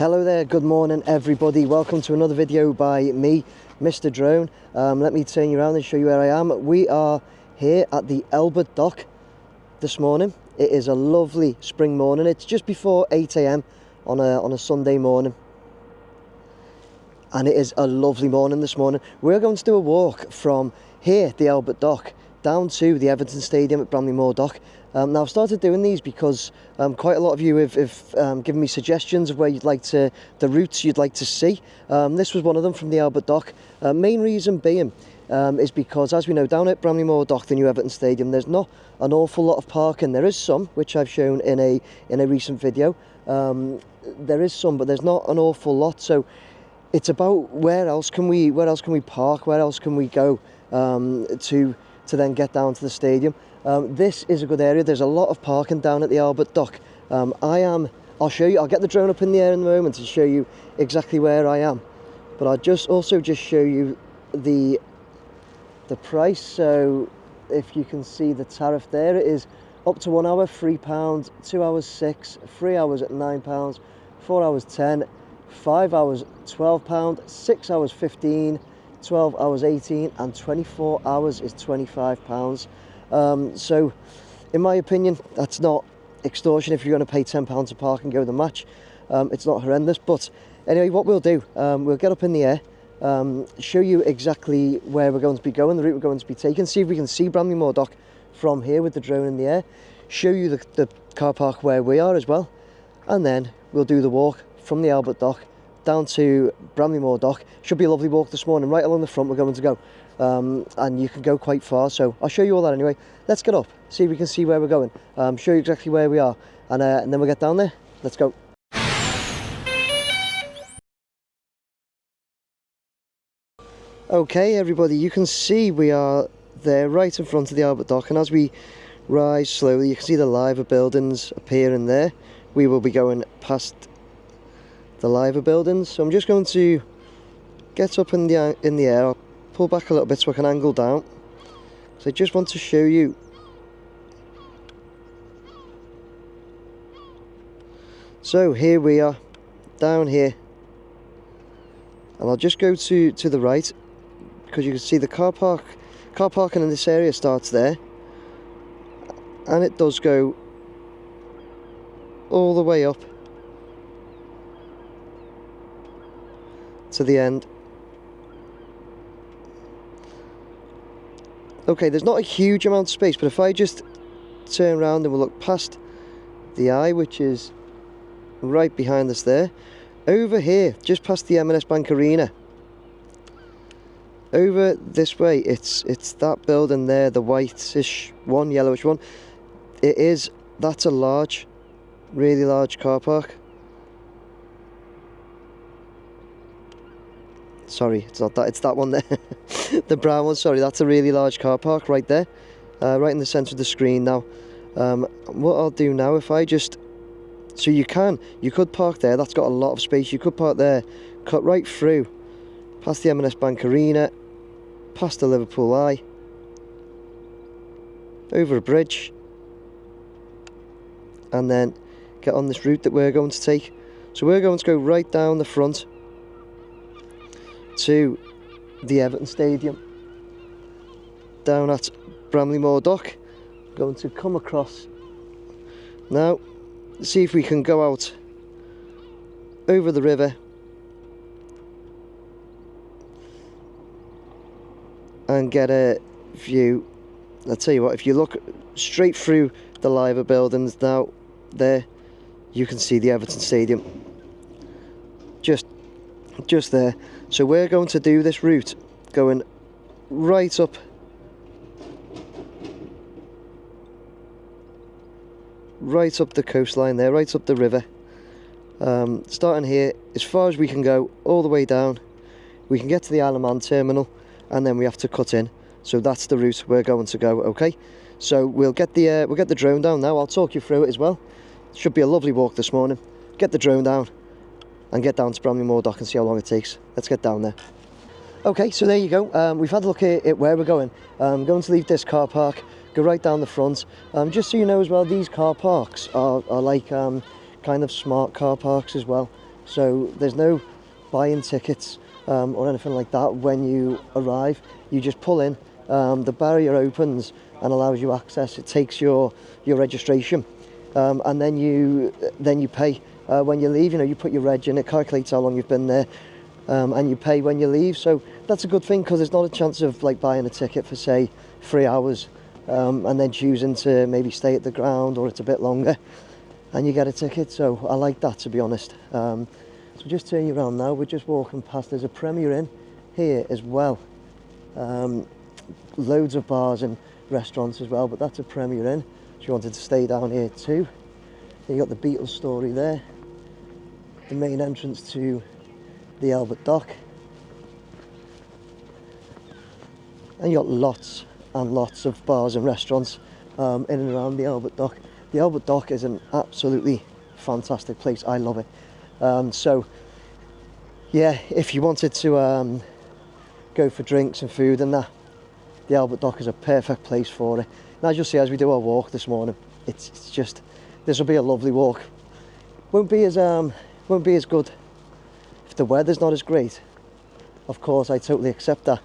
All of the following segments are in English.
Hello there, good morning everybody. Welcome to another video by me, Mr. Drone. Let me turn you around and show you where I am. We are here at the Everton Dock this morning. It is a lovely spring morning. It's just before 8 AM on a Sunday morning. And it is a lovely morning this morning. We're going to do a walk from here, the Everton Dock, down to the Everton Stadium at Bramley Moore Dock. Now I've started doing these because quite a lot of you have given me suggestions of where you'd like to, the routes you'd like to see. This was one of them from the Everton Dock. Main reason being is because, as we know, down at Bramley Moore Dock, the new Everton Stadium, there's not an awful lot of parking. There is some, which I've shown in a recent video. There is some, but there's not an awful lot. So it's about where else can we park? Where else can we go to then get down to the stadium? This is a good area. There's a lot of parking down at the Everton Dock. I'll show you. I'll get the drone up in the air in a moment to show you exactly where I am. But I'll also just show you the price. So if you can see the tariff there, it is up to 1 hour £3, 2 hours £6, 3 hours at £9, 4 hours £10, 5 hours £12, 6 hours £15, 12 hours £18, and 24 hours is £25. So in my opinion, that's not extortion. If you're going to pay £10 to park and go to the match, it's not horrendous. But anyway, what we'll do, we'll get up in the air, show you exactly where we're going to be going, the route we're going to be taking, see if we can see Bramley Moore Dock from here with the drone in the air, show you the car park where we are as well, and then we'll do the walk from the Everton Dock down to Bramley Moore Dock. Should be a lovely walk this morning. Right along the front we're going to go, and you can go quite far, so I'll show you all that anyway. Let's get up, see if we can see where we're going, show you exactly where we are, and then we'll get down there. Let's go. Okay everybody, you can see we are there right in front of the Everton Dock, and as we rise slowly you can see the liver buildings appearing there. We will be going past the liver buildings, so I'm just going to get up in the air. I'll pull back a little bit so I can angle down, so I just want to show you so here we are down here, and I'll just go to the right because you can see the car parking in this area starts there, and it does go all the way up to the end. Okay, there's not a huge amount of space, but if I just turn around and we'll look past the eye, which is right behind us there, over here just past the M&S Bank Arena, over this way, it's that building there, the whitish one, yellowish one. That's a large, really large car park. Sorry, it's not that, it's that one there. The brown one, sorry, that's a really large car park right there, right in the centre of the screen. Now, what I'll do now, if I just, so you could park there, that's got a lot of space. You could park there, cut right through, past the M&S Bank Arena, past the Liverpool Eye, over a bridge, and then get on this route that we're going to take. So we're going to go right down the front to the Everton Stadium, down at Bramley Moore Dock. Going to come across now, see if we can go out over the river and get a view. I'll tell you what, if you look straight through the liver buildings now, there you can see the Everton Stadium just there. So we're going to do this route going right up the coastline there, right up the river, starting here as far as we can go, all the way down. We can get to the Isle of Man terminal, and then we have to cut in. So that's the route we're going to go. Okay, so we'll get the drone down now. I'll talk you through it as well. Should be a lovely walk this morning. Get the drone down and get down to Bramley Moore Dock and see how long it takes. Let's get down there. Okay, so there you go. We've had a look at where we're going. I'm going to leave this car park, go right down the front. Just so you know as well, these car parks are like kind of smart car parks as well. So there's no buying tickets or anything like that when you arrive. You just pull in, the barrier opens and allows you access. It takes your registration, and then you pay when you leave. You know, you put your reg in, it calculates how long you've been there, and you pay when you leave. So that's a good thing, because there's not a chance of like buying a ticket for say 3 hours and then choosing to maybe stay at the ground, or it's a bit longer and you get a ticket. So I like that, to be honest. So just turn you around now. We're just walking past. There's a Premier Inn here as well. Loads of bars and restaurants as well, but that's a Premier Inn. If you wanted to stay down here too. Then you got the Beatles story there. The main entrance to the Albert Dock. And you got lots and lots of bars and restaurants in and around the Albert Dock. The Albert Dock is an absolutely fantastic place. I love it. So yeah, if you wanted to go for drinks and food and that, the Albert Dock is a perfect place for it. And as you'll see as we do our walk this morning, it's just, this will be a lovely walk. Won't be as good if the weather's not as great. Of course, I totally accept that,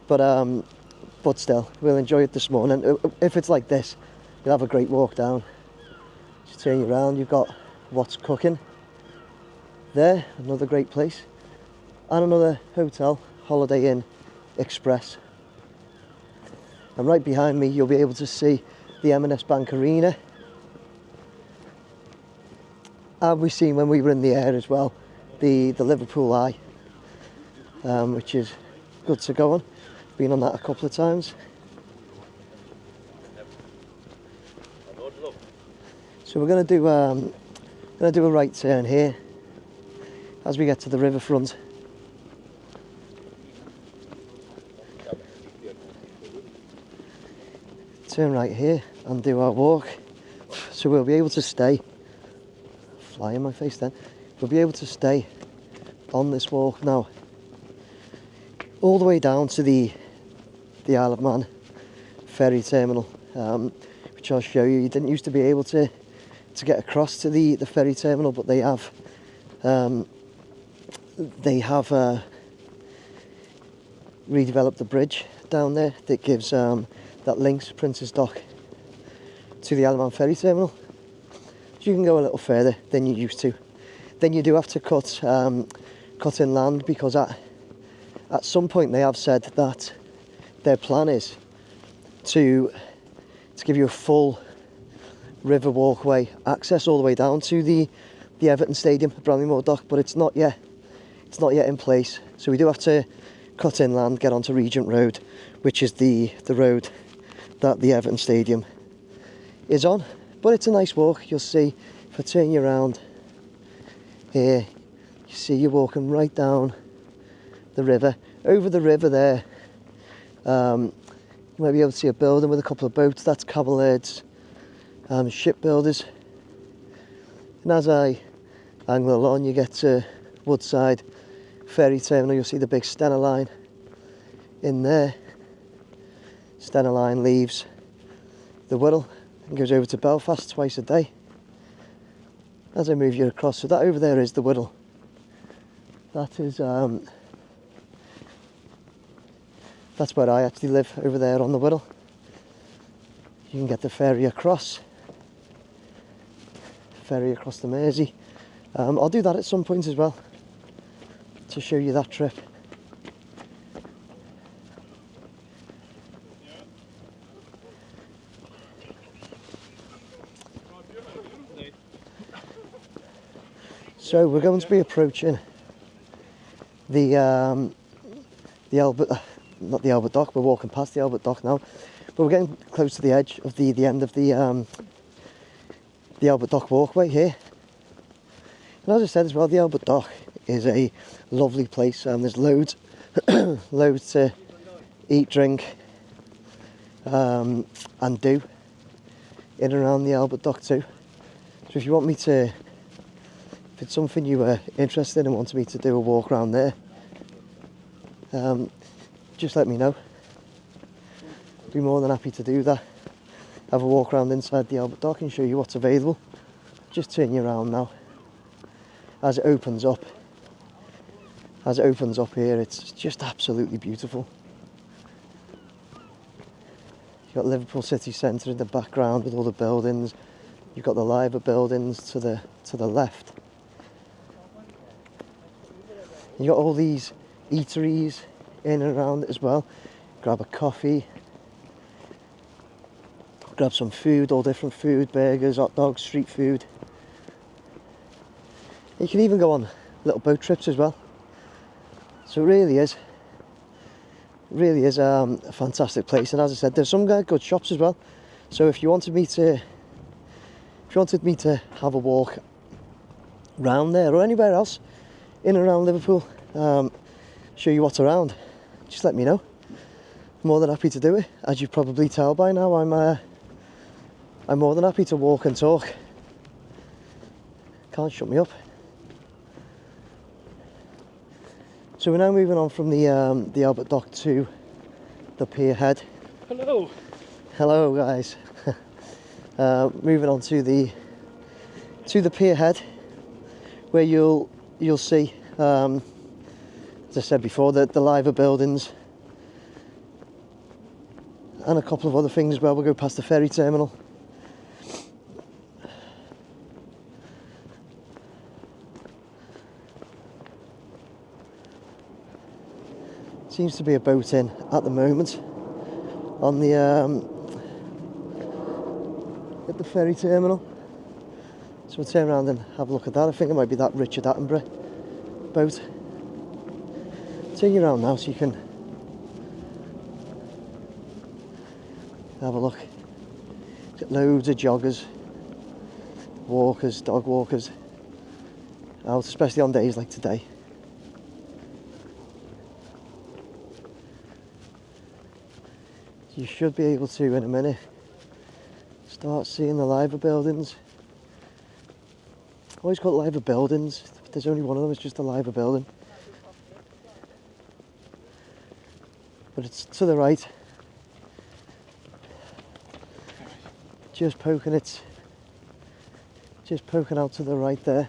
but still, we'll enjoy it this morning. If it's like this, you'll have a great walk down. Just turn you around, you've got What's Cooking there, another great place, and another hotel, Holiday Inn Express. And right behind me, you'll be able to see the M&S Bank Arena. And we've seen when we were in the air as well, the Liverpool Eye, which is good to go on. Been on that a couple of times. So we're going to do a right turn here as we get to the riverfront. Turn right here and do our walk. So we'll be able to stay. Fly in my face then. We'll be able to stay on this walk now, all the way down to the Isle of Man ferry terminal, which I'll show you. You didn't used to be able to get across to the ferry terminal, but they have redeveloped the bridge down there that gives that links Prince's Dock to the Isle of Man ferry terminal. So you can go a little further than you used to. Then you do have to cut inland, because at some point they have said that their plan is to give you a full river walkway access all the way down to the Everton Stadium at Bramley Moore Dock, but it's not yet in place. So we do have to cut inland, get onto Regent Road, which is the road that the Everton Stadium is on. But it's a nice walk. You'll see, if I turn you around here, you see you're walking right down the river. Over the river there, you might be able to see a building with a couple of boats. That's Cavalaird's shipbuilders. And as I angle along, you get to Woodside ferry terminal. You'll see the big Stena line in there. Stena line leaves the Wirral and goes over to Belfast twice a day. As I move you across, so that over there is the Wirral. That is that's where I actually live, over there on the Wirral. You can get the ferry across the Mersey. I'll do that at some point as well, to show you that trip. So we're going to be approaching the Albert, not the Albert Dock. We're walking past the Albert Dock now, but we're getting close to the edge of the end of the Albert Dock walkway here. And as I said as well, the Albert Dock is a lovely place. There's loads to eat, drink, and do in and around the Albert Dock too. So if you want me to, if it's something you were interested in and wanted me to do a walk around there, just let me know. I'd be more than happy to do that. Have a walk around inside the Albert Dock and show you what's available. Just turn you around now. as it opens up. As it opens up here, it's just absolutely beautiful. You've got Liverpool city centre in the background with all the buildings. You've got the Liver buildings to the left. You've got all these eateries in and around it as well. Grab a coffee, grab some food, all different food, burgers, hot dogs, street food. You can even go on little boat trips as well. So it really is a fantastic place. And as I said, there's some good shops as well. So if you wanted me to have a walk round there or anywhere else in and around Liverpool, show you what's around, just let me know. I'm more than happy to do it. As you probably tell by now, I'm more than happy to walk and talk. Can't shut me up. So we're now moving on from the Albert Dock to the Pier head. Hello. Hello guys. Moving on to the Pier head, where you'll see, as I said before, the Liver buildings and a couple of other things as well. We'll go past the ferry terminal. Seems to be a boat in at the moment on the at the ferry terminal. So we'll turn around and have a look at that. I think it might be that Richard Attenborough boat. Turn you around now so you can have a look. Got loads of joggers, walkers, dog walkers out, especially on days like today. You should be able to, in a minute, start seeing the Liver buildings. I always call it Liver buildings. There's only one of them, it's just a Liver building. But it's to the right. Just poking out to the right there.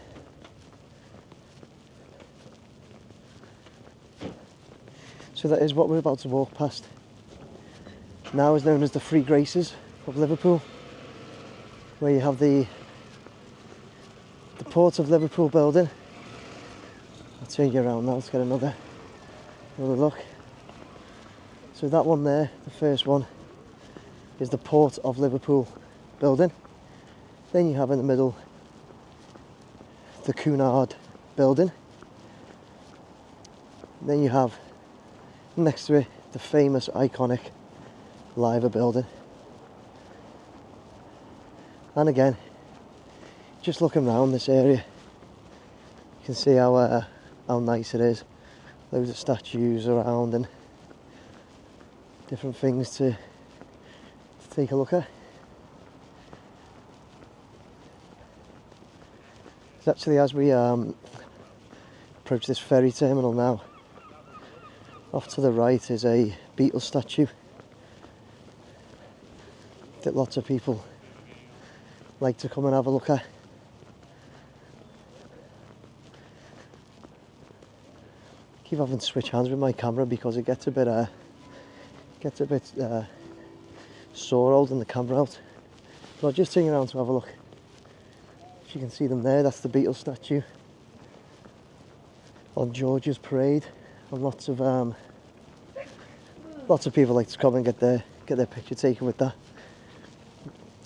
So that is what we're about to walk past. Now is known as the Three Graces of Liverpool, where you have the Port of Liverpool building. I'll turn you around now, let's get another look. So that one there, the first one, is the Port of Liverpool building. Then you have in the middle the Cunard building. Then you have next to it the famous, iconic Liver building. And again, just looking around this area, you can see how nice it is. Loads of statues around and different things to take a look at. It's actually, as we approach this ferry terminal now, off to the right is a beetle statue that lots of people like to come and have a look at. Keep having to switch hands with my camera because it gets a bit sore holding the camera out. But I'll just turn you around to have a look. If you can see them there, that's the beetle statue on George's Parade, and lots of people like to come and get their picture taken with that.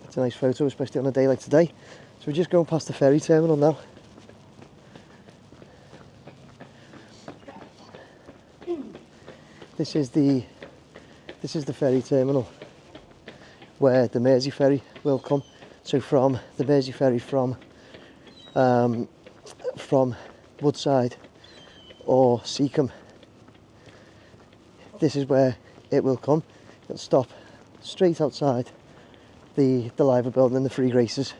It's a nice photo, especially on a day like today. So we're just going past the ferry terminal now. This is the ferry terminal where the Mersey ferry will come. So from the Mersey ferry from Woodside or Seacombe, this is where it will come. It'll stop straight outside the Liver building and the Three Graces.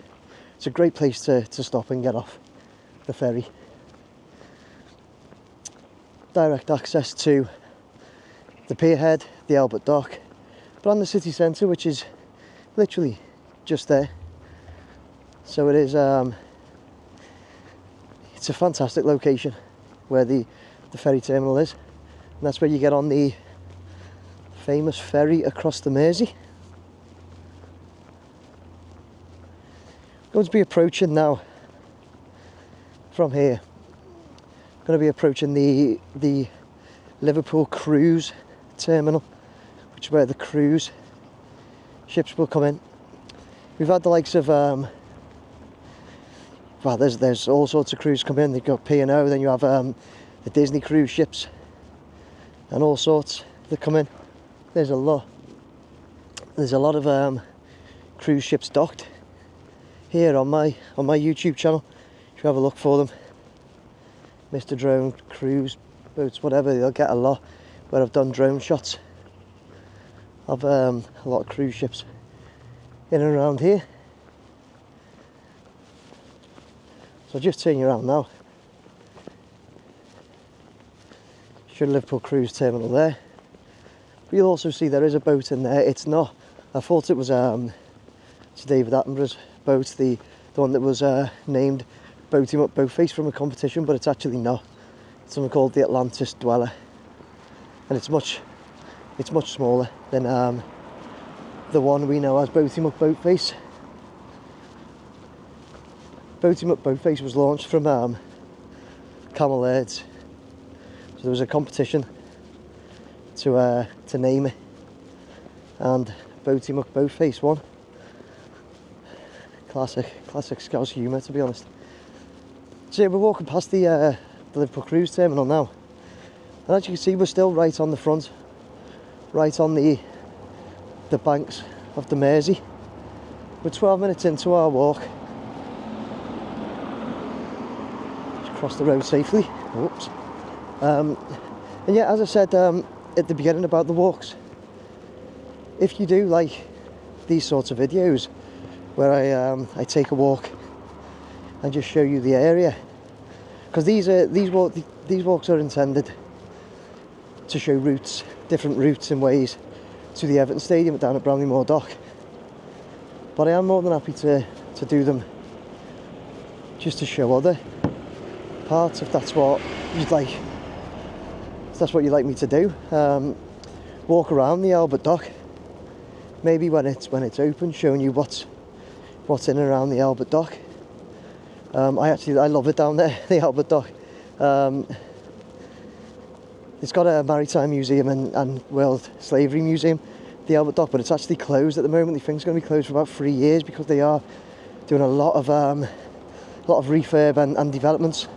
It's a great place to stop and get off the ferry. Direct access to the Pier head, the Albert Dock, but on the city centre, which is literally just there. So it is. It's it's a fantastic location where the ferry terminal is, and that's where you get on the famous ferry across the Mersey. Going to be approaching now from here. Going to be approaching the Liverpool cruise terminal, which is where the cruise ships will come in. We've had the likes of well, there's all sorts of cruise come in. They've got Pier, then you have the Disney cruise ships and all sorts that come in. There's a lot of cruise ships docked here on my YouTube channel. If you have a look for them, Mr. Drone, cruise boats, whatever, you'll get a lot where I've done drone shots of a lot of cruise ships in and around here. So I'll just turn you around now. Should Liverpool cruise terminal there. But you'll also see there is a boat in there. It's not, I thought it was Sir David Attenborough's boat, the one that was named Boat Him Up Boatface from a competition, but it's actually not. It's something called the Atlantis Dweller, and it's much smaller than the one we know as Boat Him Up Boatface. Boat Him Up Boatface was launched from Camel Laird's, so there was a competition to name it, and Boat Him Up Boatface won. Classic Scouse humour, to be honest. So yeah, we're walking past the Liverpool cruise terminal now, and as you can see, we're still right on the front, right on the banks of the Mersey. We're 12 minutes into our walk. Just cross the road safely. Whoops. And yeah, as I said at the beginning about the walks, if you do like these sorts of videos where I take a walk and just show you the area, because these walks are intended to show routes, different routes and ways to the Everton Stadium down at Bramley Moore Dock. But I am more than happy to do them just to show other parts, if that's what you'd like. If that's what you'd like me to do. Walk around the Albert Dock, maybe when it's open, showing you what's in and around the Albert Dock. I love it down there, the Albert Dock. It's got a maritime museum and World Slavery Museum, the Albert Dock, but it's actually closed at the moment. They think it's going to be closed for about 3 years because they are doing a lot of refurb and developments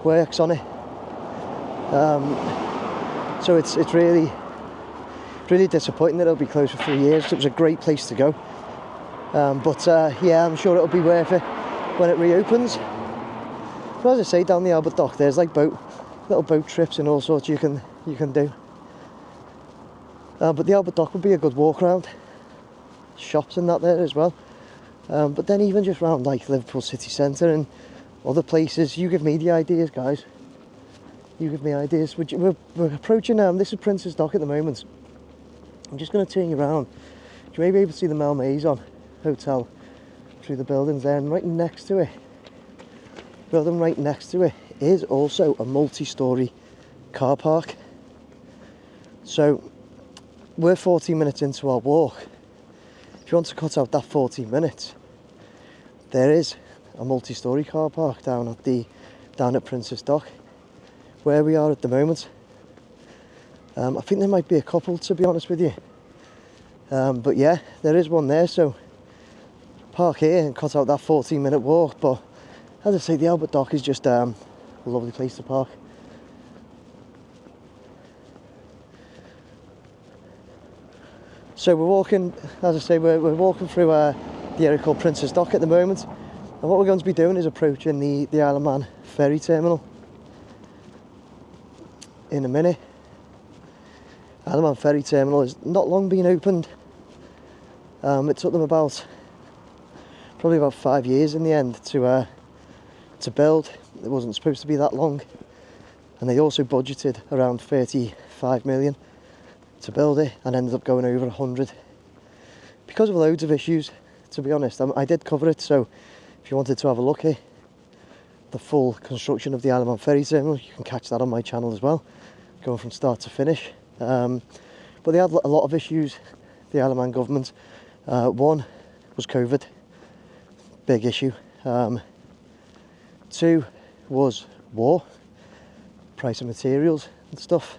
works on it. So it's really disappointing that it'll be closed for 3 years. It was a great place to go, but yeah, I'm sure it'll be worth it when it reopens. But as I say, down the Albert Dock, there's like little boat trips and all sorts you can do. But the Albert Dock would be a good walk around. Shops and that there as well. But then even just round like Liverpool city centre and other places, you give me the ideas, guys. You give me ideas. We're approaching, this is Prince's Dock at the moment. I'm just going to turn you around. You may be able to see the Malmaison Hotel through the buildings there, and right next to it, building right next to it, is also a multi-storey car park. So we're 14 minutes into our walk. If you want to cut out that 14 minutes, there is a multi-storey car park down at Prince's Dock, where we are at the moment. I think there might be a couple, to be honest with you. But yeah, there is one there, so park here and cut out that 14-minute walk. But as I say, the Albert Dock is just a lovely place to park. So we're walking, as I say, we're walking through the area called Prince's Dock at the moment, and what we're going to be doing is approaching the Isle of Man ferry terminal in a minute. Isle of Man ferry terminal has not long been opened. It took them probably about 5 years in the end to build. It wasn't supposed to be that long, and they also budgeted around 35 million to build it and ended up going over 100 because of loads of issues, to be honest. I did cover it, so if you wanted to have a look here, the full construction of the Isle of Man ferry terminal. You can catch that on my channel as well, going from start to finish. But they had a lot of issues, the Isle of Man government. One was COVID, big issue. Two was war, price of materials and stuff,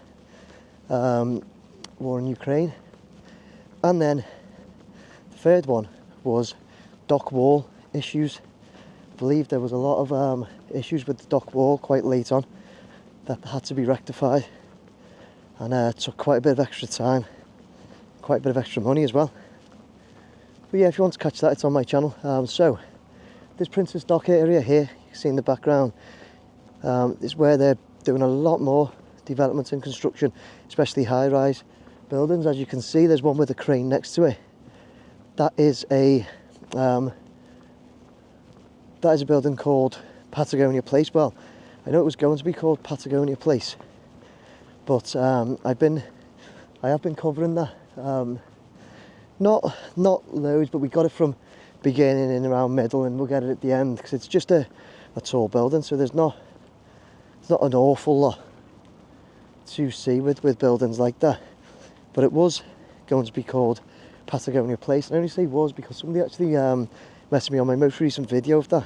war in Ukraine. And then the third one was dock wall issues. I believe there was a lot of issues with the dock wall quite late on that had to be rectified, and it took quite a bit of extra time, quite a bit of extra money as well. But yeah, if you want to catch that, it's on my channel. So this Princess Dock area here, you can see in the background, is where they're doing a lot more development and construction, especially high-rise buildings. As you can see, there's one with a crane next to it. That is a building called Patagonia Place. Well, I know it was going to be called Patagonia Place, but I have been covering that. Not loads, but we got it from beginning and around middle, and we'll get it at the end, because it's just a tall building, so it's not an awful lot to see with buildings like that. But it was going to be called Patagonia Place, and I only say was because somebody actually messaged me on my most recent video of that,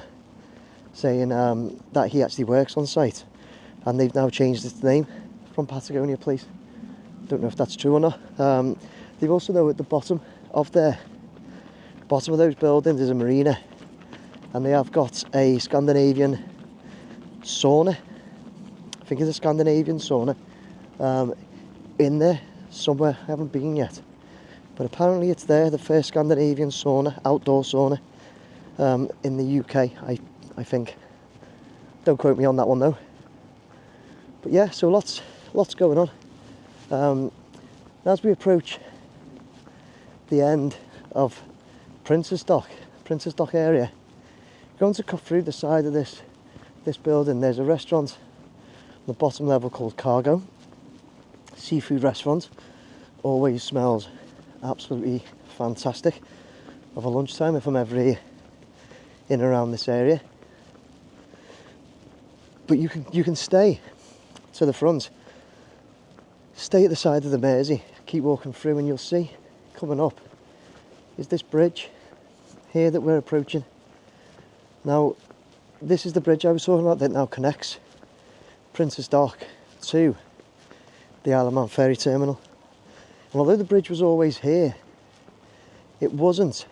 saying that he actually works on site, and they've now changed its name from Patagonia Place. Don't know if that's true or not. They've also, though, at the bottom of those buildings is a marina, and they have got a Scandinavian sauna. I think it's a Scandinavian sauna in there somewhere. I haven't been yet, but apparently it's there, the first Scandinavian sauna, outdoor sauna in the UK, I think. Don't quote me on that one though. But yeah, so lots going on. As we approach the end of Princess Dock area, going to cut through the side of this building. There's a restaurant on the bottom level called Cargo, seafood restaurant. Always smells absolutely fantastic of a lunchtime if I'm ever here in and around this area. But you can stay to the front, stay at the side of the Mersey, keep walking through, and you'll see coming up is this bridge here that we're approaching. Now, this is the bridge I was talking about that now connects Princess Dock to the Isle of Man ferry terminal. And although the bridge was always here, it wasn't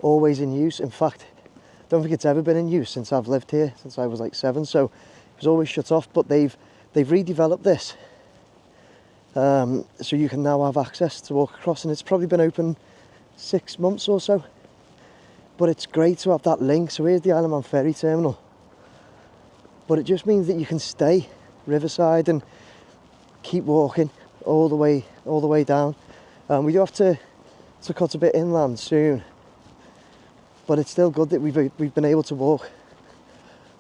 always in use. In fact, I don't think it's ever been in use since I've lived here, since I was like 7. So it was always shut off. But they've redeveloped this, so you can now have access to walk across, and it's probably been open 6 months or so. But it's great to have that link. So here's the Isle of Man ferry terminal, but it just means that you can stay riverside and keep walking all the way down. We do have to cut a bit inland soon, but it's still good that we've been able to walk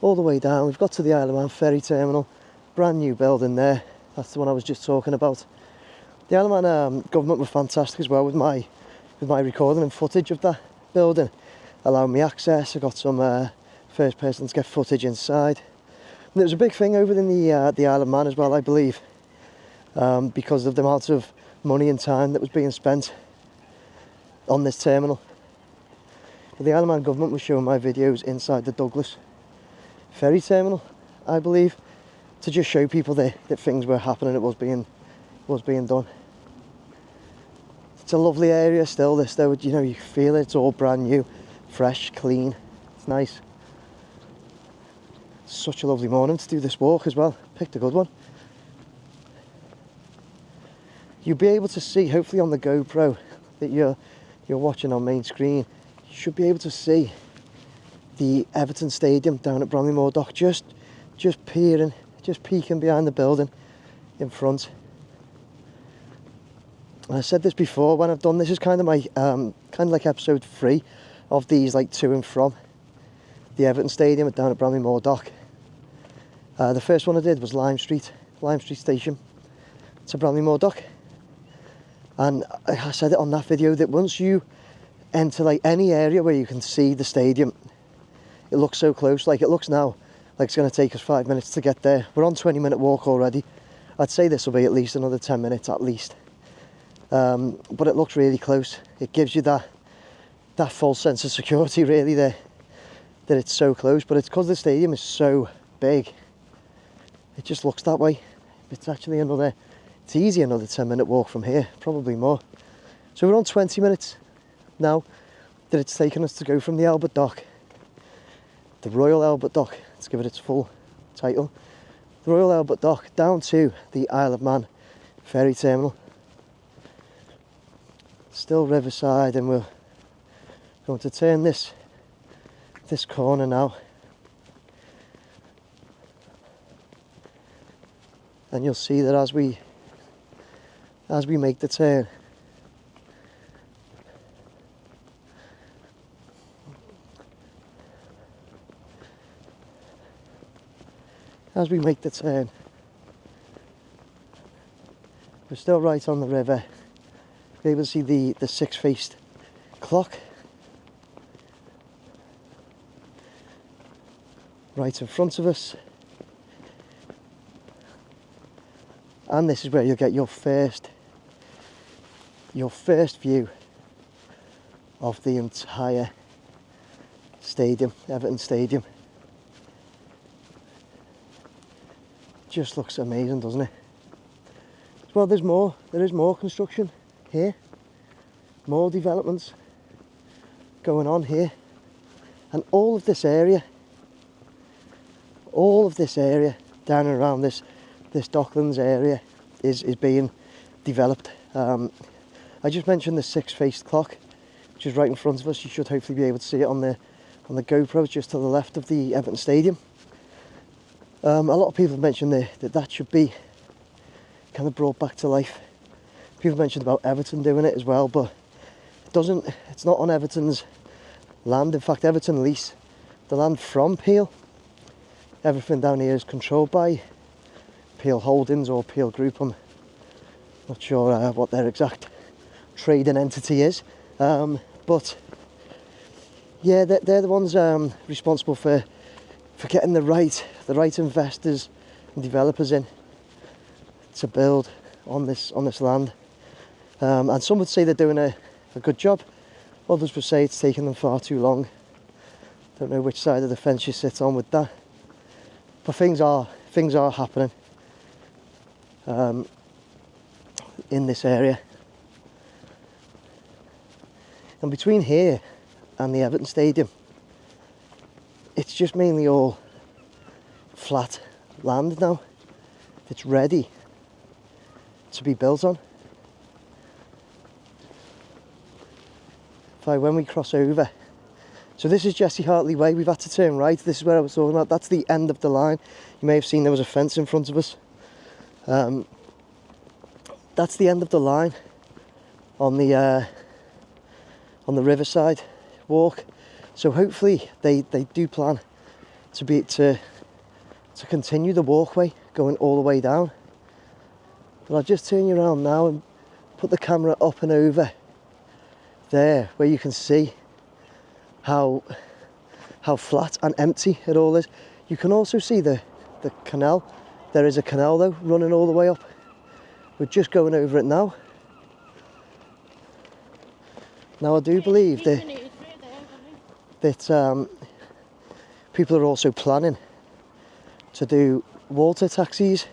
all the way down. We've got to the Isle of Man ferry terminal, brand new building there. That's the one I was just talking about. The Isle of Man government were fantastic as well with my recording and footage of that building, allowing me access. I got some first person to get footage inside. And it was a big thing over in the Isle of Man as well, I believe, because of the amount of money and time that was being spent on this terminal. But the Isle of Man government was showing my videos inside the Douglas ferry terminal, I believe, to just show people that things were happening, it was being done. It's a lovely area still, this though, you know, you feel it, it's all brand new, fresh, clean, it's nice. Such a lovely morning to do this walk as well, picked a good one. You'll be able to see, hopefully on the GoPro that you're watching on main screen, you should be able to see the Everton Stadium down at Bramley Moore Dock, just peeking behind the building in front. And I said this before when I've done this, is kind of my kind of like episode 3 of these, like to and from the Everton Stadium down at Bramley Moore Dock. The first one I did was Lime Street Station to Bramley Moore Dock, and I said it on that video that once you enter like any area where you can see the stadium, it looks so close. Like it looks now like it's going to take us 5 minutes to get there. We're on 20-minute walk already. I'd say this will be at least another 10 minutes at least. But it looks really close. It gives you that false sense of security really there, that it's so close. But it's because the stadium is so big, it just looks that way. It's actually it's easy another 10-minute walk from here, probably more. So we're on 20 minutes now that it's taken us to go from the Albert Dock, the Royal Albert Dock, let's give it its full title, the Royal Albert Dock, down to the Isle of Man ferry terminal. Still riverside, and we're going to turn this corner now, and you'll see that as we make the turn, we're still right on the river. You're able to see the six-faced clock right in front of us, and this is where you'll get your first view of the entire stadium, Everton Stadium. Just looks amazing, doesn't it? Well, there is more construction here, more developments going on here, and all of this area down and around this Docklands area is being developed. I just mentioned the six-faced clock, which is right in front of us. You should hopefully be able to see it on the GoPro just to the left of the Everton Stadium. A lot of people have mentioned that should be kind of brought back to life. People mentioned about Everton doing it as well, but it's not on Everton's land. In fact, Everton lease the land from Pier. Everything down here is controlled by Pier Holdings or Pier Group. I'm not sure what their exact trading entity is, but yeah, they're the ones responsible for getting the right investors and developers in to build on this land. And some would say they're doing a good job. Others would say it's taking them far too long. Don't know which side of the fence you sit on with that. But things are happening in this area. And between here and the Everton Stadium, it's just mainly all flat land now. It's ready to be built on. When we cross over, so this is Jesse Hartley Way. We've had to turn right. This is where I was talking about. That's the end of the line. You may have seen there was a fence in front of us. That's the end of the line on the riverside walk. So hopefully they do plan to continue the walkway going all the way down. But I'll just turn you around now and put the camera up and over there, where you can see how flat and empty it all is. You can also see the canal. There is a canal though running all the way up. We're just going over it now. Now I do believe that people are also planning to do water taxis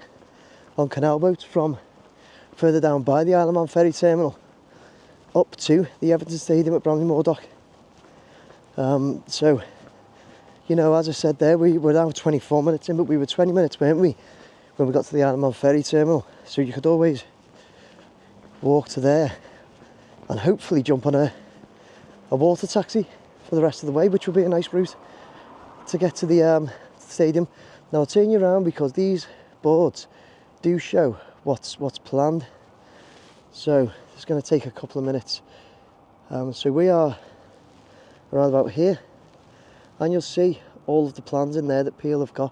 on canal boats from further down by the Isle of Man ferry terminal up to the Everton Stadium at Bramley Moore Dock. So, you know, as I said there, we were now 24 minutes in, but we were 20 minutes, weren't we, when we got to the Isle of Man ferry terminal. So you could always walk to there and hopefully jump on a water taxi for the rest of the way, which would be a nice route to get to the stadium. Now I'll turn you around because these boards do show what's planned. So it's going to take a couple of minutes. So we are around about here, and you'll see all of the plans in there that Pier have got.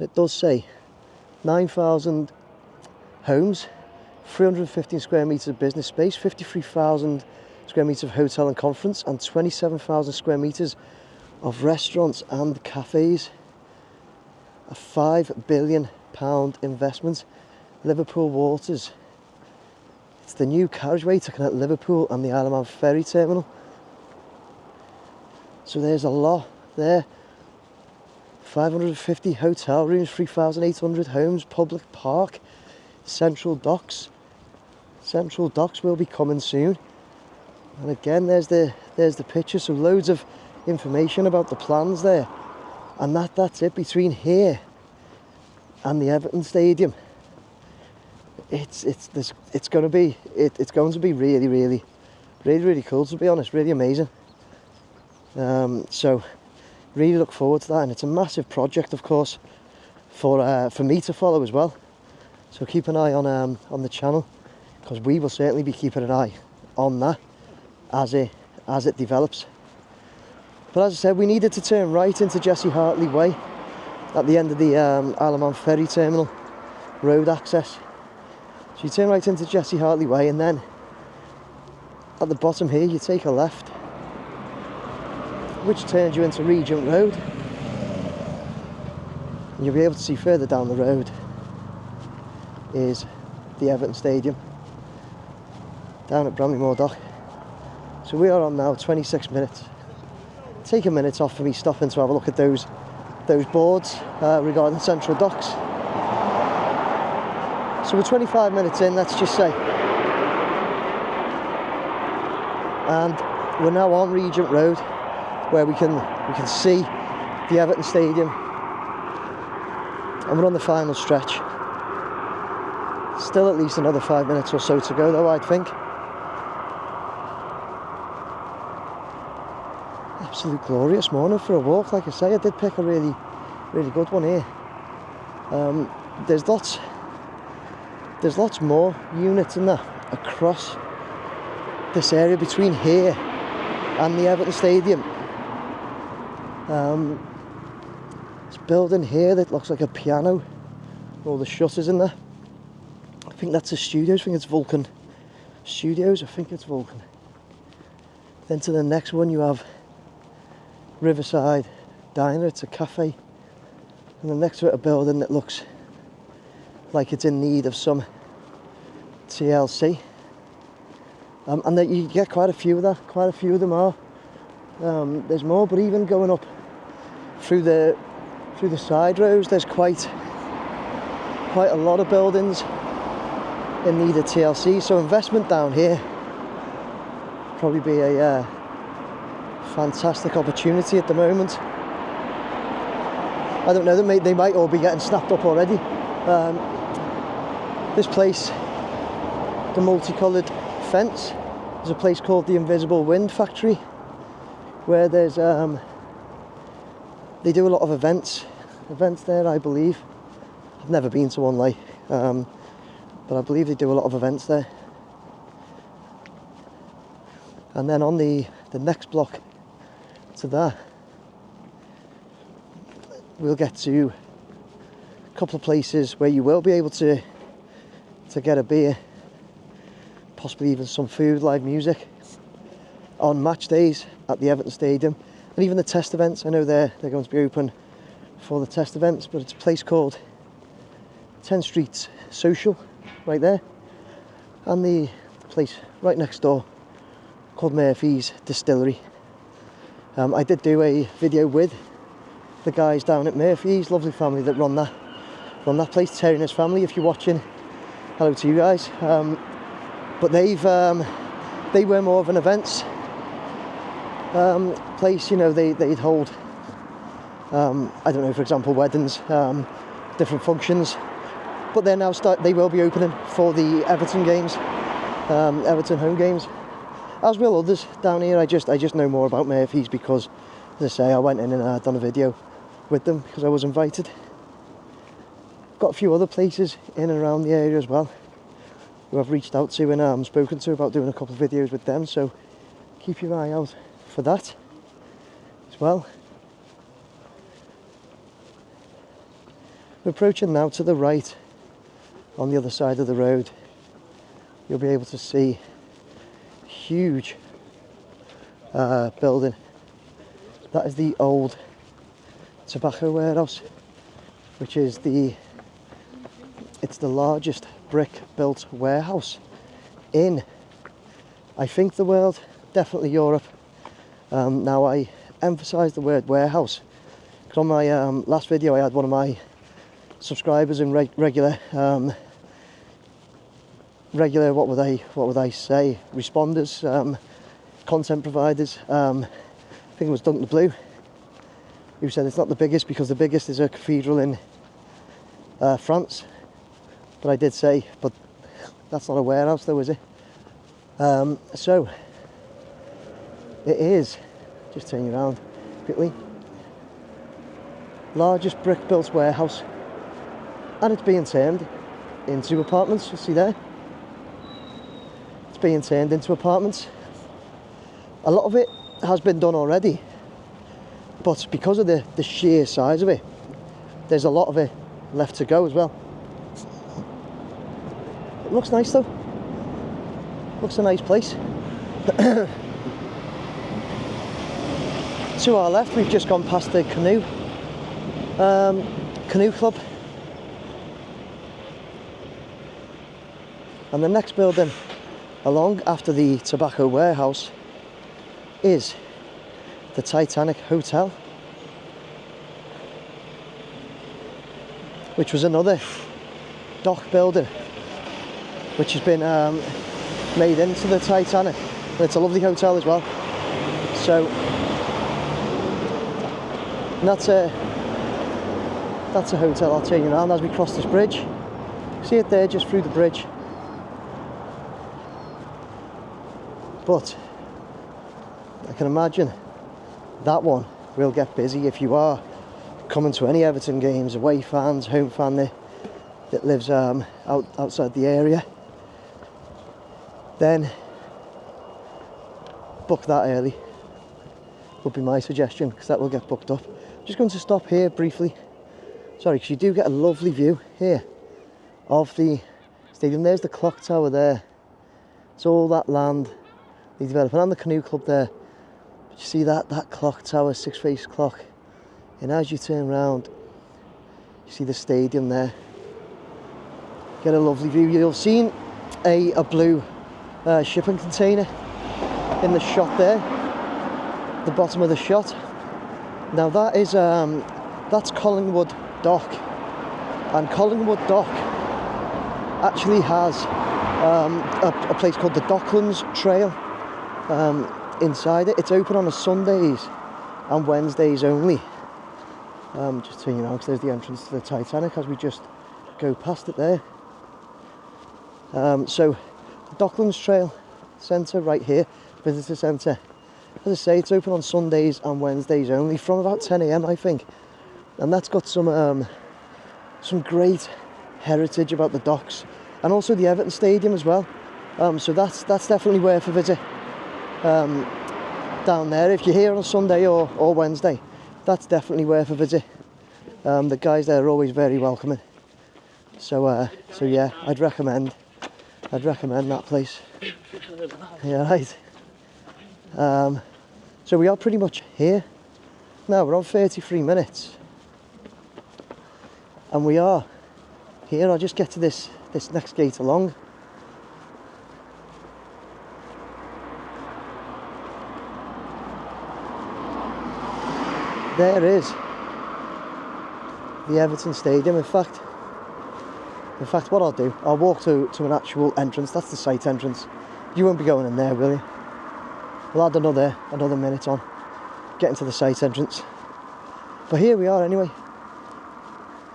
It does say 9,000 homes, 315 square metres of business space, 53,000 square metres of hotel and conference, and 27,000 square metres of restaurants and cafes. A £5 billion investment. Liverpool Waters. It's the new carriageway to connect Liverpool and the Isle of Man ferry terminal. So there's a lot there. 550 hotel rooms, 3,800 homes, public park, central docks. Central docks will be coming soon. And again, there's the picture. So loads of information about the plans there. And that's it between here and the Everton Stadium. It's going to be really cool, to be honest, really amazing. So really look forward to that, and it's a massive project, of course, for me to follow as well. So keep an eye on the channel, because we will certainly be keeping an eye on that as it develops. But as I said, we needed to turn right into Jesse Hartley Way at the end of the Isle of Man ferry terminal road access. So you turn right into Jesse Hartley Way, and then at the bottom here you take a left, which turns you into Regent Road. And you'll be able to see further down the road is the Everton Stadium down at Bramley Moore Dock. So we are on now 26 minutes. Take a minute off for me stopping to have a look at those boards regarding central docks. So we're 25 minutes in, let's just say, and we're now on Regent Road, where we can see the Everton Stadium, and we're on the final stretch. Still at least another 5 minutes or so to go, though, I'd think. Absolute glorious morning for a walk. Like I say, I did pick a really good one here. There's lots more units in that across this area between here and the Everton Stadium. This building here that looks like a piano, all the shutters in there. I think that's a studios. I think it's Vulcan Studios. I think it's Vulcan. Then to the next one you have Riverside Diner. It's a cafe. And then next to it a building that looks like it's in need of some TLC. And that you get quite a few of that. Quite a few of them are. There's more, but even going up through the side roads, there's quite a lot of buildings in need of TLC. So investment down here probably be a fantastic opportunity at the moment. I don't know, they might all be getting snapped up already. This place, the multicoloured fence, there's a place called the Invisible Wind Factory, where there's they do a lot of events there, I believe. I've never been to one, like, but I believe they do a lot of events there. And then on the next block to that, we'll get to a couple of places where you will be able to get a beer, possibly even some food, live music on match days at the Everton Stadium, and even the test events. I know they're going to be open for the test events, but it's a place called 10 Streets Social right there, and the place right next door called Murphy's Distillery. I did do a video with the guys down at Murphy's, lovely family that run that place, Terry and his family. If you're watching, hello to you guys. But they were more of an events place. You know, they'd hold I don't know, for example, weddings, different functions. But they're now they will be opening for the Everton games, Everton home games, as will others down here. I just know more about Murphy's because, as I say, I went in and done a video with them because I was invited. Got a few other places in and around the area as well who I've reached out to and spoken to about doing a couple of videos with them, so keep your eye out for that as well. We're approaching now to the right. On the other side of the road you'll be able to see a huge building That is the old tobacco warehouse, which is it's the largest brick built warehouse in, I think, the world, definitely Europe. Now I emphasise the word warehouse because on my last video I had one of my subscribers and regular what would I say, responders, content providers, I think it was Duncan the Blue, who said it's not the biggest because the biggest is a cathedral in France. But I did say, but that's not a warehouse though, is it? So it is, just turn you around quickly, largest brick built warehouse, and it's being turned into apartments. You see there, it's being turned into apartments. A lot of it has been done already, but because of the sheer size of it, there's a lot of it left to go as well. It looks nice though, looks a nice place. To our left, we've just gone past the canoe club, and the next building along after the tobacco warehouse is the Titanic Hotel, which was another dock building which has been made into the Titanic. It's a lovely hotel as well. So and that's a hotel. I'll turn you around as we cross this bridge. See it there, just through the bridge. But I can imagine that one will get busy if you are coming to any Everton games, away fans, home fan that lives outside the area. Then book that early would be my suggestion, because that will get booked up. Just going to stop here briefly, sorry, because you do get a lovely view here of the stadium. There's the clock tower there. It's all that land, the development, and the canoe club there. But you see that clock tower, six-face clock, and as you turn around, you see the stadium there. Get a lovely view. You'll have seen a blue shipping container in the shot there, the bottom of the shot. Now that is that's Collingwood Dock, and Collingwood Dock actually has a place called the Docklands Trail inside it. It's open on Sundays and Wednesdays only. Just turn you around, because there's the entrance to the Titanic as we just go past it there. So the Docklands Trail Centre right here, visitor centre. As I say, it's open on Sundays and Wednesdays only from about 10 AM I think, and that's got some great heritage about the docks, and also the Everton Stadium as well. So that's definitely worth a visit down there. If you're here on a Sunday or Wednesday, that's definitely worth a visit. The guys there are always very welcoming. So yeah, I'd recommend that place. Yeah, right. So we are pretty much here now. We're on 33 minutes, and we are here. I'll just get to this next gate along. There is the Everton Stadium. In fact, what I'll do, I'll walk to an actual entrance. That's the site entrance. You won't be going in there, will you? We'll add another minute on getting to the site entrance. But here we are anyway,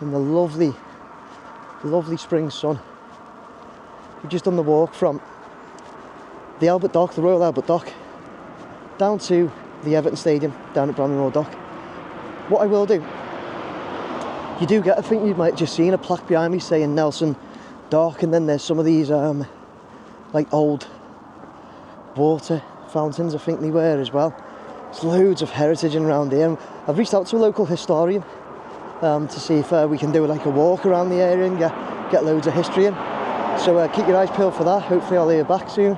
in the lovely spring sun. We've just done the walk from the Albert Dock, the Royal Albert Dock, down to the Everton Stadium down at Bramley Moore Dock. What I will do, you do get, I think you might have just seen a plaque behind me saying Nelson Dock, and then there's some of these like old water fountains, I think they were as well. There's loads of heritage around here. I've reached out to a local historian to see if we can do like a walk around the area and get loads of history in. So keep your eyes peeled for that. Hopefully I'll hear back soon.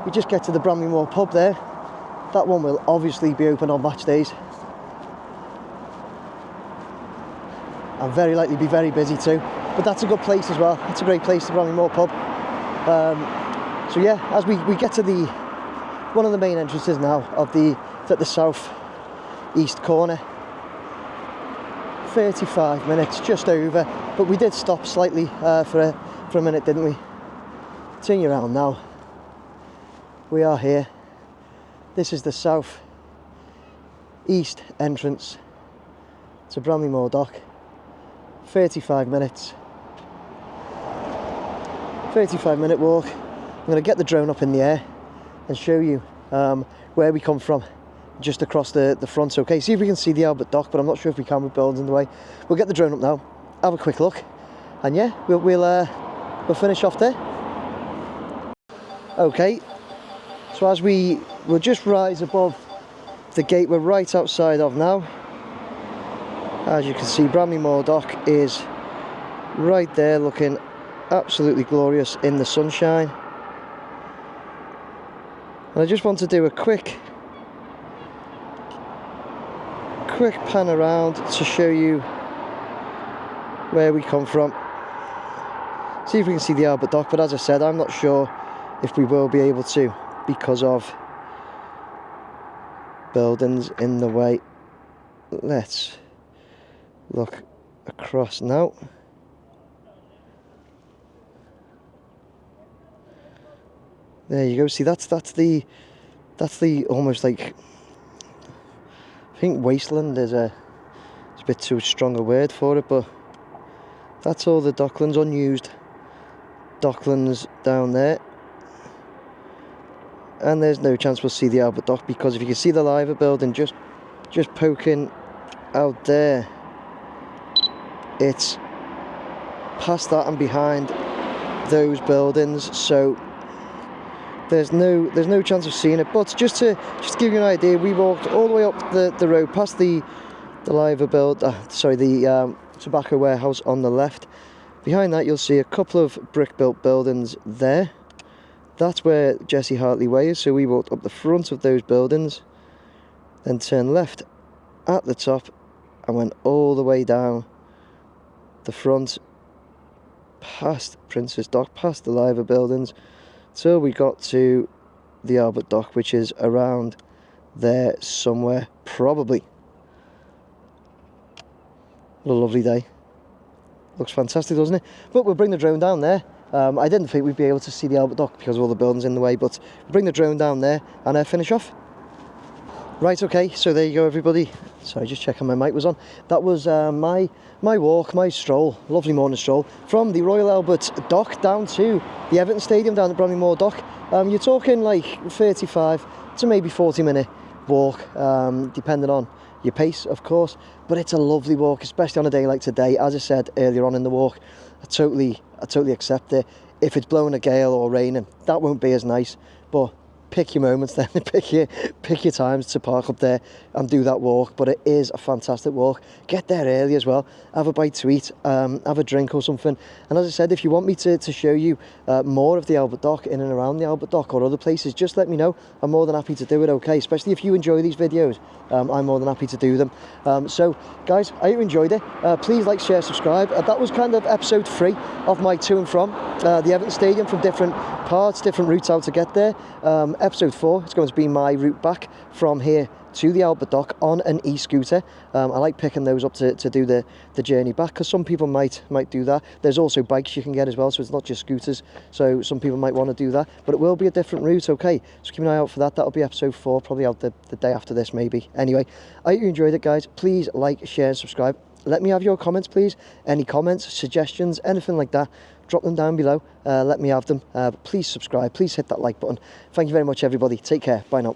We just get to the Bramley Moore pub there, That one will obviously be open on match days. And very likely be very busy too. But that's a good place as well. It's a great place, the Bramley Moore pub. So yeah, as we get to one of the main entrances now of it's at the south east corner. 35 minutes, just over, but we did stop slightly for a minute, didn't we? Turn you around now. We are here. This is the south east entrance to Bramley Moore Dock. 35 minutes. 35-minute walk. I'm going to get the drone up in the air and show you where we come from, just across the front. Okay, see if we can see the Albert Dock, but I'm not sure if we can with buildings in the way. We'll get the drone up now, have a quick look, and yeah, we'll finish off there. Okay, so as we'll just rise above the gate we're right outside of now. As you can see, Bramley Moore Dock is right there, looking absolutely glorious in the sunshine. And I just want to do a quick pan around to show you where we come from. See if we can see the Albert Dock, but as I said, I'm not sure if we will be able to because of buildings in the way. Let's look across now. There you go. See, that's the almost like, I think wasteland is it's a bit too strong a word for it, but that's all the docklands, unused docklands down there. And there's no chance we'll see the Albert Dock, because if you can see the Liver building just poking out there, it's past that and behind those buildings, so there's no chance of seeing it. But just to give you an idea, we walked all the way up the road past the Liver the tobacco warehouse on the left. Behind that you'll see a couple of brick built buildings there. That's where Jesse Hartley Way is, so we walked up the front of those buildings, then turned left at the top and went all the way down the front, past Princess Dock, past the Liver buildings, till we got to the Albert Dock, which is around there somewhere, probably. What a lovely day. Looks fantastic, doesn't it? But we'll bring the drone down there. I didn't think we'd be able to see the Albert Dock because of all the buildings in the way, but we'll bring the drone down there and finish off. Right, okay, so there you go, everybody. Sorry, just checking my mic was on. That was my walk, my stroll, lovely morning stroll, from the Royal Albert Dock down to the Everton Stadium down at Bramley Moore Dock. You're talking like 35 to maybe 40-minute walk, depending on your pace, of course, but it's a lovely walk, especially on a day like today. As I said earlier on in the walk, I totally accept it. If it's blowing a gale or raining, that won't be as nice, but pick your moments then, pick your times to park up there and do that walk. But it is a fantastic walk. Get there early as well, have a bite to eat, have a drink or something. And as I said, if you want me to show you more of the Albert Dock, in and around the Albert Dock or other places, just let me know. I'm more than happy to do it, okay? Especially if you enjoy these videos, I'm more than happy to do them. So guys, I hope you enjoyed it. Please like, share, subscribe. That was kind of episode 3 of my to and from the Everton Stadium, from different parts, different routes how to get there. Episode 4 is going to be my route back from here to the Albert Dock on an e-scooter. I like picking those up to do the journey back, because some people might do that. There's also bikes you can get as well, so it's not just scooters, so some people might want to do that, but it will be a different route, okay? So keep an eye out for that. That'll be episode 4, probably out the day after this maybe. Anyway, I hope you enjoyed it, guys. Please like, share and subscribe. Let me have your comments, please. Any comments, suggestions, anything like that, drop them down below. Let me have them. Please subscribe, please hit that like button. Thank you very much, everybody. Take care. Bye now.